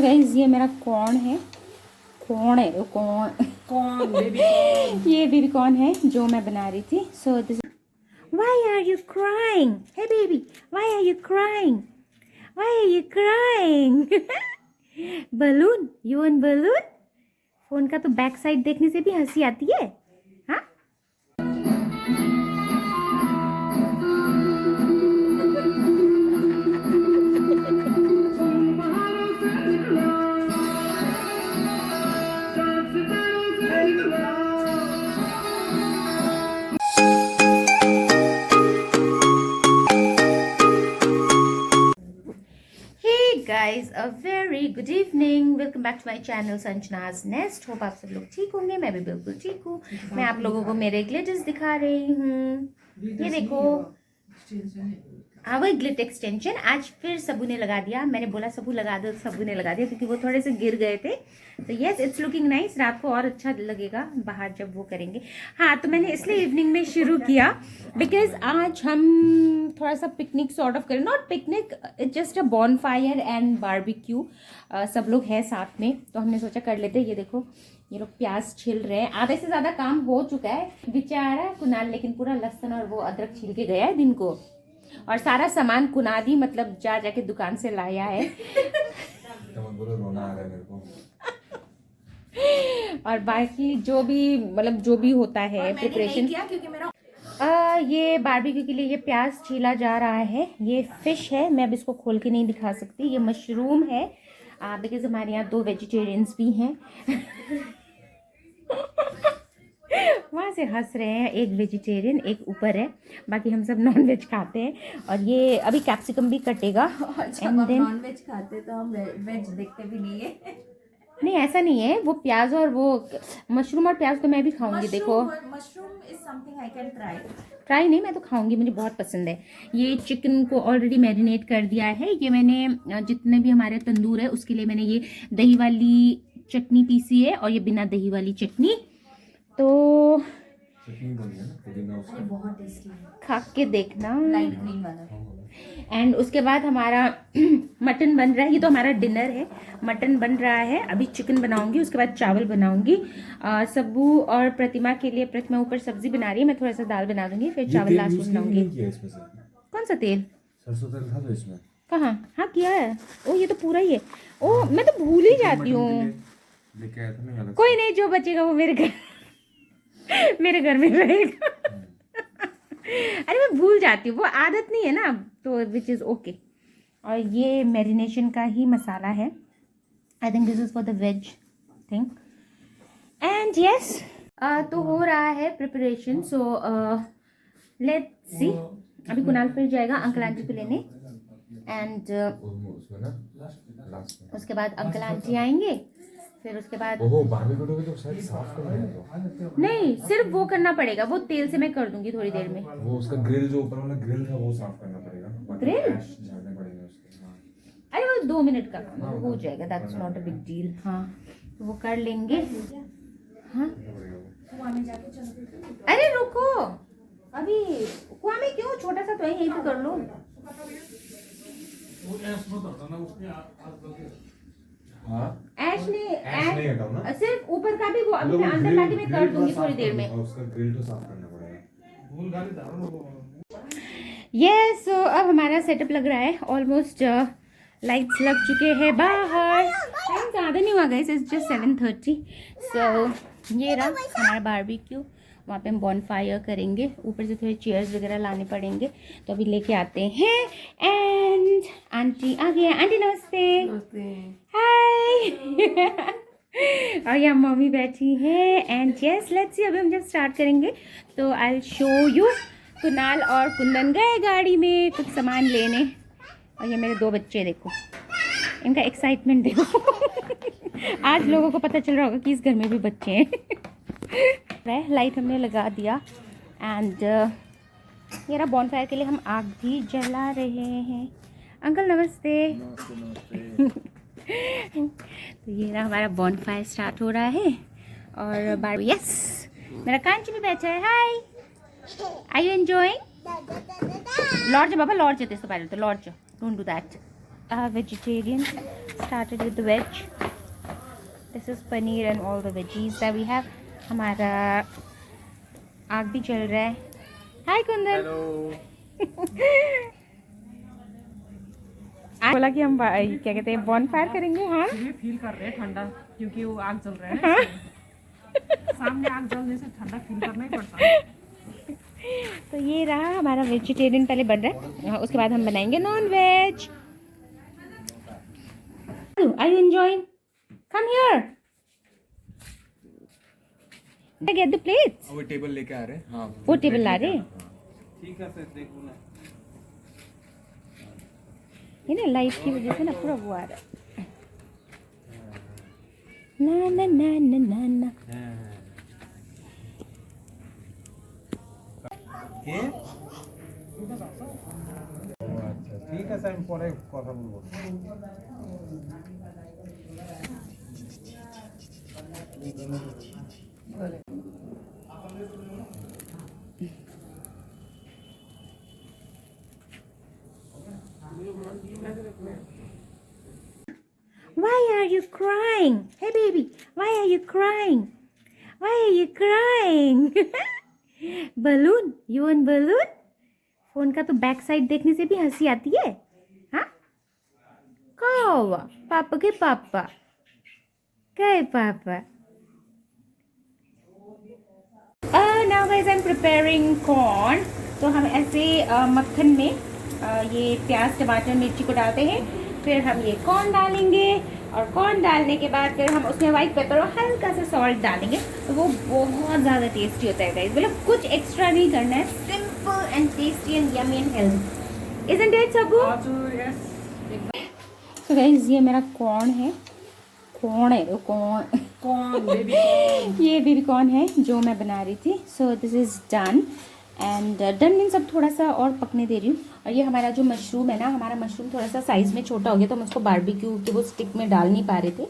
Guys ये मेरा कौन है, कौन है, कौन बेबी कॉर्न। ये बेबी कॉर्न है जो मैं बना रही थी. So this. Why are you crying? Hey baby, why are you crying? Why are you crying? Balloon, you want balloon? Phone का तो बैक साइड देखने से भी हंसी आती है. हाँ. Guys a very good evening. Welcome back to my channel Sanjana's nest. Hope आप सब लोग ठीक होंगे. मैं भी बिल्कुल ठीक हूँ. मैं आप लोगों को मेरे ग्लिटर्स दिखा रही हूँ. ये देखो. हाँ वही ग्लिट एक्सटेंशन. आज फिर सबू ने लगा दिया. मैंने बोला सबू लगा दो, सबू ने लगा दिया क्योंकि वो थोड़े से गिर गए थे. तो यस इट्स लुकिंग नाइस. रात को और अच्छा लगेगा बाहर जब वो करेंगे. हाँ तो मैंने इसलिए इवनिंग में शुरू किया बिकॉज आज हम थोड़ा सा पिकनिक सॉर्ट ऑफ करें. Not picnic, it's just a bonfire and barbecue. सब लोग हैं साथ में तो हमने सोचा कर लेते. ये देखो ये लोग प्याज छील रहे हैं. आधे से ज्यादा काम हो चुका है. बेचारा कुणाल लेकिन पूरा लहसुन और वो अदरक छील के गया है दिन को. और सारा सामान कुनादी मतलब जा जाके दुकान से लाया है. रोना आ रहा है मेरे को. और बाकी जो भी मतलब जो भी होता है प्रिपरेशन क्योंकि मेरा ये बारबेक्यू के लिए ये प्याज छीला जा रहा है. ये फिश है. मैं अब इसको खोल के नहीं दिखा सकती. ये मशरूम है बिकॉज हमारे यहाँ 2 वेजिटेरियंस भी हैं. वहाँ से हंस रहे हैं. एक वेजिटेरियन एक ऊपर है. बाकी हम सब नॉन वेज खाते हैं. और ये अभी कैप्सिकम भी कटेगा. एंड देन नॉन वेज खाते तो हम वेज देखते भी नहीं है. नहीं ऐसा नहीं है. वो प्याज और वो मशरूम और प्याज तो मैं भी खाऊंगी. देखो mushroom is something I can try नहीं, मैं तो खाऊंगी. मुझे बहुत पसंद है. ये चिकन को ऑलरेडी मैरिनेट कर दिया है. ये मैंने जितने भी हमारे तंदूर है उसके लिए मैंने ये दही वाली चटनी पीसी है और ये बिना दही वाली चटनी. तो बहुत टेस्टी है. खा के देखना. लाइट ग्रीन वाला. एंड उसके बाद हमारा मटन बन रहा है. ये तो हमारा डिनर है. मटन बन रहा है. अभी चिकन बनाऊंगी. उसके बाद चावल बनाऊंगी. सबू और प्रतिमा के लिए प्रतिमा ऊपर सब्जी बना रही है. मैं थोड़ा सा दाल बना दूंगी फिर चावल लास्ट में बनाऊंगी. कौन सा तेल? सरसों तेल था तो इसमें कहाँ? हाँ किया है. ओ ये तो पूरा ही है. ओ मैं तो भूल ही जाती हूँ. कोई नहीं, जो बचेगा वो मेरे घर में रहेगा. अरे मैं भूल जाती हूँ. वो आदत नहीं है ना तो विच इज़ ओके. और ये मैरिनेशन का ही मसाला है. I think this is for the ways thing. And yes तो हो रहा है प्रिपरेशन. So let's see. अभी कुणाल फिर जाएगा अंकल आंटी को लेने. एंड उसके बाद अंकल आंटी आएंगे. फिर उसके बाद तो शायद साफ करना है. नहीं सिर्फ वो करना पड़ेगा. वो तेल से मैं कर दूंगी थोड़ी देर में. वो उसका ग्रिल जो ऊपर वाला ग्रिल था वो साफ करना पड़ेगा. ग्रिल झाड़ने पड़ेंगे उसके. अरे वो 2 मिनट का काम है. वो हो जाएगा. That's not a big deal. हाँ तो वो कर लेंगे. हाँ अरे रुको अभी कुआं में क्यों? छोटा सा तो है यहीं पे कर लो. ऐश नहीं हटाओ ना. सिर्फ ऊपर का भी वो अभी मैं अंदर लाके मैं कर दूंगी थोड़ी देर में. उसका ग्रिल तो साफ करना पड़ेगा. यस सो अब हमारा सेटअप लग रहा है. ऑलमोस्ट लाइट्स लग चुके हैं बाहर. टाइम ज़्यादा नहीं हुआ गाइस. It's just 7:30. सो ये रहा हमारा बारबेक्यू. वहाँ पे हम बॉनफायर करेंगे. ऊपर से थोड़े चेयर्स वगैरह लाने पड़ेंगे तो अभी लेके आते हैं. एंड आंटी आ गई. आंटी नमस्ते. हाय. और यहाँ मम्मी बैठी है. And yes let's see. अभी हम जब स्टार्ट करेंगे तो I will show you. Kunal और कुंदन गए गाड़ी में कुछ सामान लेने. और ये मेरे 2 बच्चे देखो. इनका एक्साइटमेंट देखो. आज लोगों को पता चल रहा होगा कि इस घर में भी बच्चे हैं. लाइट हमने लगा दिया. एंड ये रहा बॉनफायर के लिए हम आग भी जला रहे हैं. अंकल नमस्ते. तो ये रहा हमारा बॉनफायर स्टार्ट हो रहा है. और बार यस मेरा कांची भी बैठा है. Hi are you enjoying? Lord बाबा लॉर्ड तेस्तो पारेर त lord don't do that. Vegetarian started with the veg. This is paneer and all the veggies that we have. हमारा आग भी चल रहा है. Hi कुंदन. बोला कि हम क्या कहते हैं बॉन फायर करेंगे. हाँ ये फील कर रहे हैं ठंडा क्योंकि वो आग जल रहा है ना. सामने आग जलने से ठंडा फील करना ही पड़ता है. तो ये रहा हमारा वेजिटेरियन पहले बन रहा है. उसके बाद हम बनाएंगे non veg. Are you enjoying? Come here. Get the plates. वो टेबल लेके आ रहे हैं. हाँ वो टेबल ला रहे. ठीक है फिर देखो ना. ये ना लाइट की वजह से ना पूरा वो आ रहा है. ना ना ना ना ना ना. ঠিক আছে আমি পরে কথা বলবো. Why are you crying? Hey baby, why are you crying? Why are you crying? balloon? You want balloon? Phone का तो बैक साइड देखने से भी हंसी आती है. हाँ कौवा पापा के पापा के पापा. Now guys I'm preparing corn. तो हम ऐसे मक्खन में ये प्याज टमाटर मिर्ची को डालते हैं. फिर हम ये कॉर्न डालेंगे और कॉर्न डालने के बाद फिर हम उसमें व्हाइट पेपर और हल्का सा सॉल्ट डालेंगे. तो वो बहुत ज़्यादा टेस्टी होता है गाइस. मतलब कुछ एक्स्ट्रा नहीं करना है. Simple and tasty and yummy and healthy. Isn't it सबू? तो गाइस ये मेरा कॉर्न है. कौन है वो? कौन बेबी कॉर्न. ये बेबी कॉर्न है जो मैं बना रही थी. So this is done and done means अब थोड़ा सा और पकने दे रही हूँ. और ये हमारा जो मशरूम है ना, हमारा मशरूम थोड़ा सा साइज़ में छोटा हो गया तो हम उसको बारबेक्यू के वो स्टिक में डाल नहीं पा रहे थे.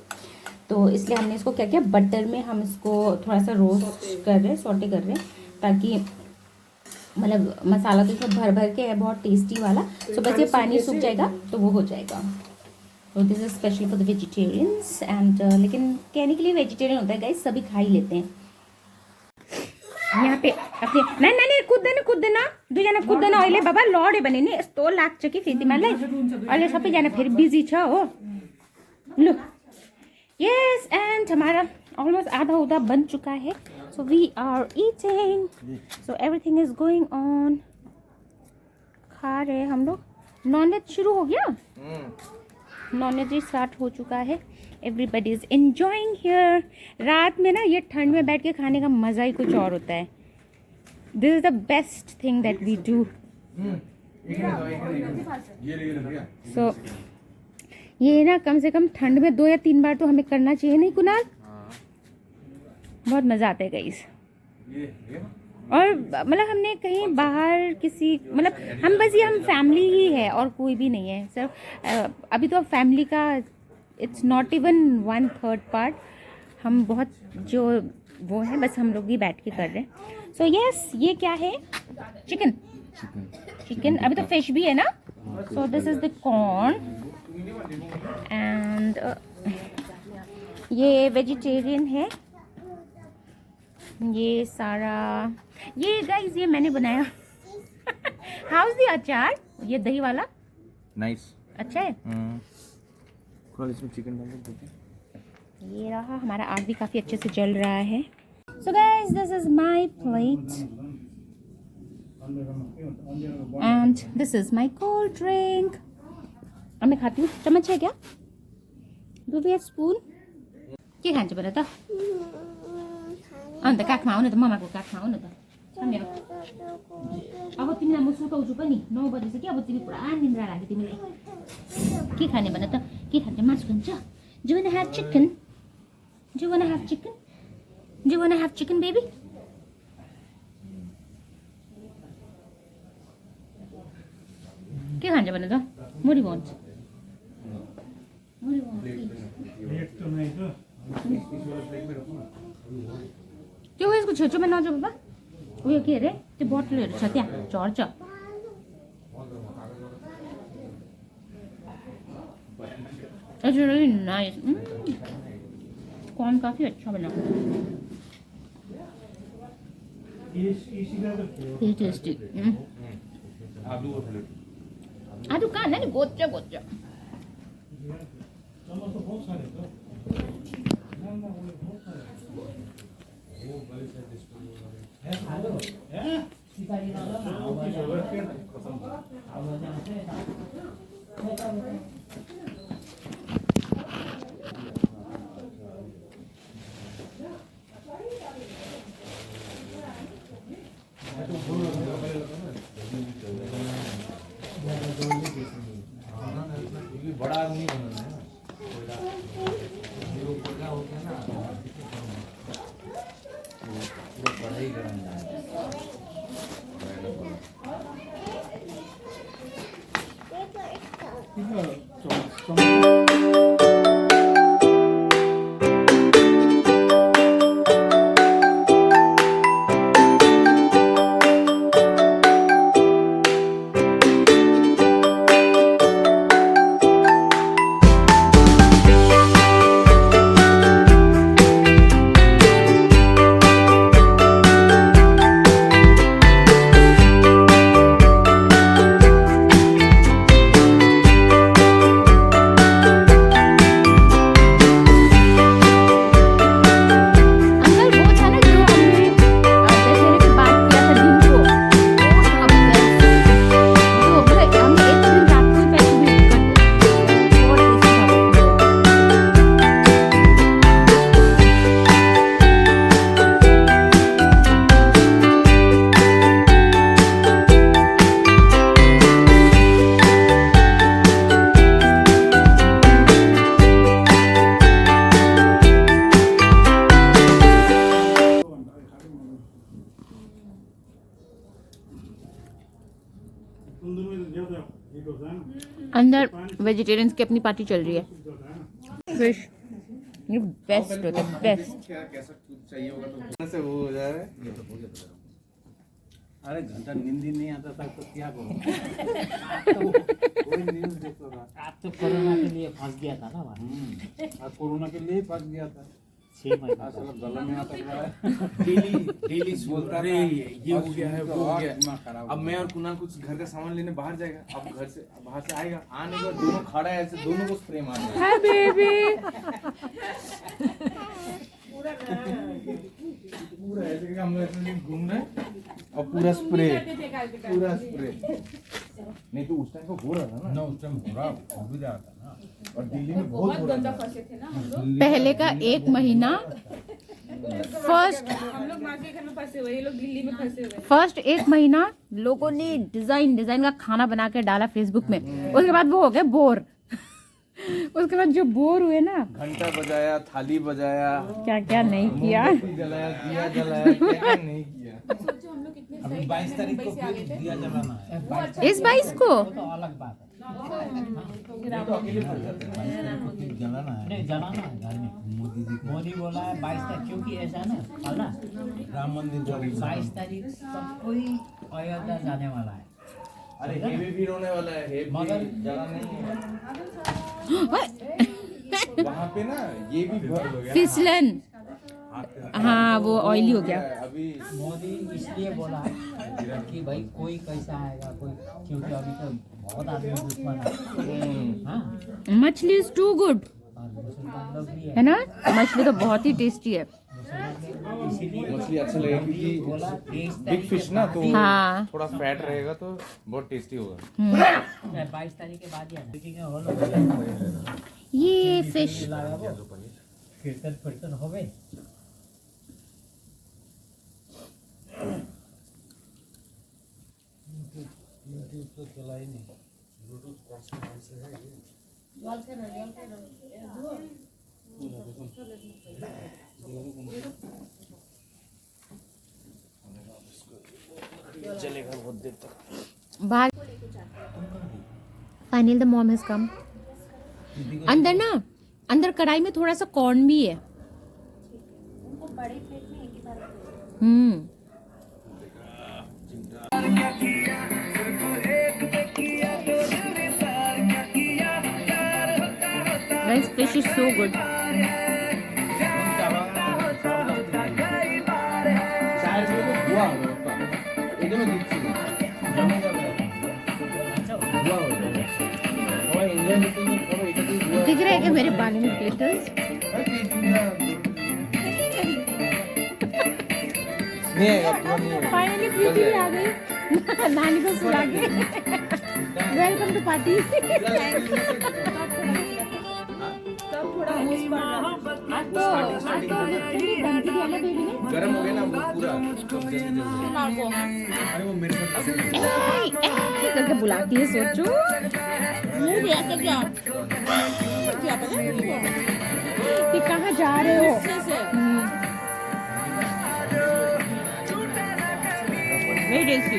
तो इसलिए हमने इसको क्या किया, बटर में हम इसको थोड़ा सा रोस्ट कर रहे हैं, सॉटे कर रहे हैं, ताकि मतलब मसाला तो इसमें भर भर के है बहुत टेस्टी वाला. सो बस ये पानी सूख जाएगा तो वो हो जाएगा. तो this is specially for the vegetarians and लेकिन कहने के लिए वेजिटेरियन होता है गाइस, सभी खा ही लेते हैं. यहाँ पे अपने नहीं कूद देना दो जना कूद देना अहिले बाबा लडे भने नि यस्तो लाग्छ कि फेरि तिमीलाई. अहिले सबैजना फेरि बिजी छ हो. लु यस एन्ड हमारा ऑलमोस्ट आधा उधा बन चुका है. So we are eating. So everything is going on. खा रहे हैं हम लोग. नॉनवेज शुरू हो गया. नॉनवेज स्टार्ट हो चुका है. Everybody is enjoying here. रात में ना ये ठंड में बैठ के खाने का मज़ा ही कुछ और होता है. This is the best thing that we do. So ये ना कम से कम ठंड में 2 या 3 बार तो हमें करना चाहिए, नहीं कुणाल? बहुत मज़ा आता है गाइस. और मतलब हमने कहीं बाहर किसी मतलब हम बस ये हम फैमिली ही है और कोई भी नहीं है. सिर्फ अभी तो फैमिली का इट्स नॉट इवन 1/3 पार्ट. हम बहुत जो वो है बस हम लोग ही बैठ के कर रहे हैं. सो यस ये क्या है? चिकन. अभी तो फिश भी है ना. So this is the corn and ये वेजिटेरियन है. ये सारा ये गाइस ये मैंने बनाया. हाउस दी अचार ये दही वाला नाइस. अच्छा है. थोड़ा इसमें चिकन डाल दो. ये रहा हमारा आग भी काफ़ी अच्छे से जल रहा है. So guys this is my plate and this is my cold drink. अब मैं खाती हूँ. चम्मच है क्या? Do we have spoon? के खान्छ भन त? अन्त काखमा आउन त, ममाको काखमा आउन त. मेरो अब तिमीलाई म सुताउँछु पनि. 9 बजिसक्यो. अब तिमी पुरा निन्द्रा लाग्यो तिमीलाई. के खाने भन त? के खान्छ? मासु खान्छ? Do you wanna have chicken? Do you wanna have chicken? Do you wanna have chicken, baby? के खान्छ भन त? What do you want? What do you want? त्यो यसको छेउछेउमा नजाऊ बाबा. उयो के अरे त्यो बोतलहरू छ त्यहाँ झर्छ. It's really nice. कॉर्न काफ़ी अच्छा बना, टेस्टी। आलू कहाँ नहीं, गोचा गोचा। बड़ा आदमी बनना है बड़ा ही गरम अंदर वेजिटेरियंस की अपनी पार्टी चल रही है। फिश ये बेस्ट होता है, बेस्ट। क्या कैसा चाहिए होगा तो से वो हो जाए। ये तो हो गया। अरे घंटा नींद ही नहीं आता था तो क्या करूं। कोई न्यूज़ देखता था। आप तो कोरोना के लिए फंस गया था ना भाई। आज कोरोना के लिए फंस गया था। 6 महीने आज साला गला में आता था। डेली बोलता अरे ये हो गया है वो हो गया। अब मैं और कुणाल कुछ घर का सामान लेने बाहर जाएगा। अब घर से बाहर से आएगा, आने के बाद दोनों खड़ा है ऐसे, दोनों को स्प्रे मारना हाय बेबी। पूरा ऐसे कि हम लोग ऐसे घूम रहे हैं और पूरा स्प्रे नहीं तो उस टाइम तो हो रहा था ना उस टाइम हो रहा भी रहा था ना। और दिल्ली में बहुत गंदा फंसे थे ना हम लोग। पहले का 1 महीना फर्स्ट हम लोग माँ के घर में फंसे हुए, ये लोग दिल्ली में फंसे हुए। फर्स्ट 1 महीना लोगों ने डिजाइन का खाना बना के डाला फेसबुक में। उसके बाद वो हो गए बोर। उसके बाद जो बोर हुए ना, घंटा बजाया, थाली बजाया, क्या क्या नहीं किया। मोमबत्ती जलाया, दिया जलाया, क्या क्या नहीं किया। अभी 22 तारीख को फिर दिया जलाना है। इस 22 को तो अलग बात है। जलाना है, नहीं जलाना है घर में। मोदी बोला है 22 तारीख, क्योंकि ऐसा ना कल ना राम मंदिर 22 तारीख सब कोई अयोध्या जाने वाला है। अरे हेवी भी होने वाला है, हेवी मगर जला नहीं है। वहाँ पे ना ये भी भर हो गया फिसलन, हाँ वो ऑयली हो गया। अभी मोदी इसलिए बोला कि भाई कोई कैसा आएगा कोई, क्योंकि अभी तो बहुत आदमी दुश्मन है। हाँ, मछली इज टू गुड और मुसलमान लोग भी है ना, मछली तो बहुत ही टेस्टी है। मछली अच्छा लगेगा क्योंकि बिग फिश ना तो हाँ। थोड़ा फैट रहेगा तो बहुत टेस्टी होगा। 22 तारीख के बाद ही ये फिश कीर्तन हो गए। चलेगा बहुत देर तक। बाहर final the mom has come. अंदर ना, अंदर कढ़ाई में थोड़ा सा कॉर्न भी है। Guys, fish is so good. दिख रहा है क्या मेरे बालों में ग्लिटर्स? फाइनली ब्यूटी भी आ गई नानी को सुला के। Welcome to party. गरम हो गया ना वो पूरा अरे वो मेरे साथ करके बुलाती है सोचो। कि कहाँ जा रहे हो? Very tasty.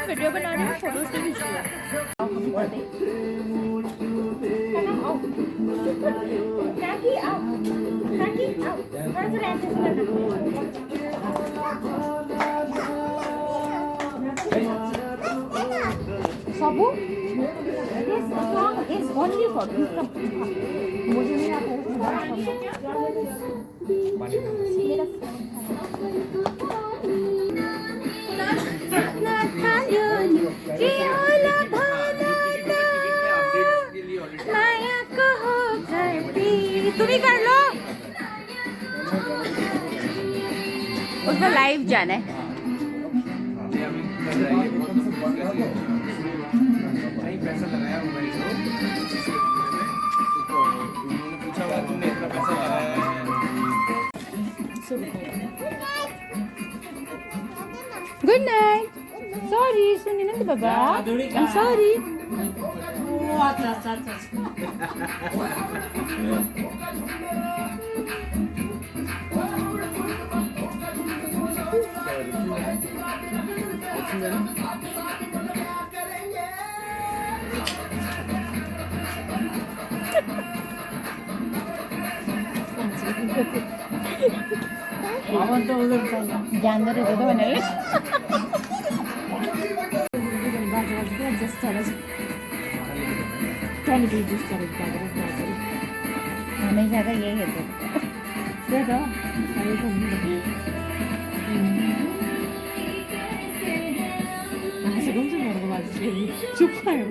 वीडियो बना रहे हो, फोटोज भी खींच रहे हो। सबू this song is only for you. मुझे मेरा तुम ही कर लो। उसको लाइव जाना है। पैसा लगाया मोबाइल को उन्होंने पूछा हुआ तुमने इतना पैसा लगाया है। Good night. सॉरी सुनिए ना बाबा, आई एम सॉरी। जानवर है तो बने हमेशा का यही है। 지금 좀 먹어봐주세요. 좋아요.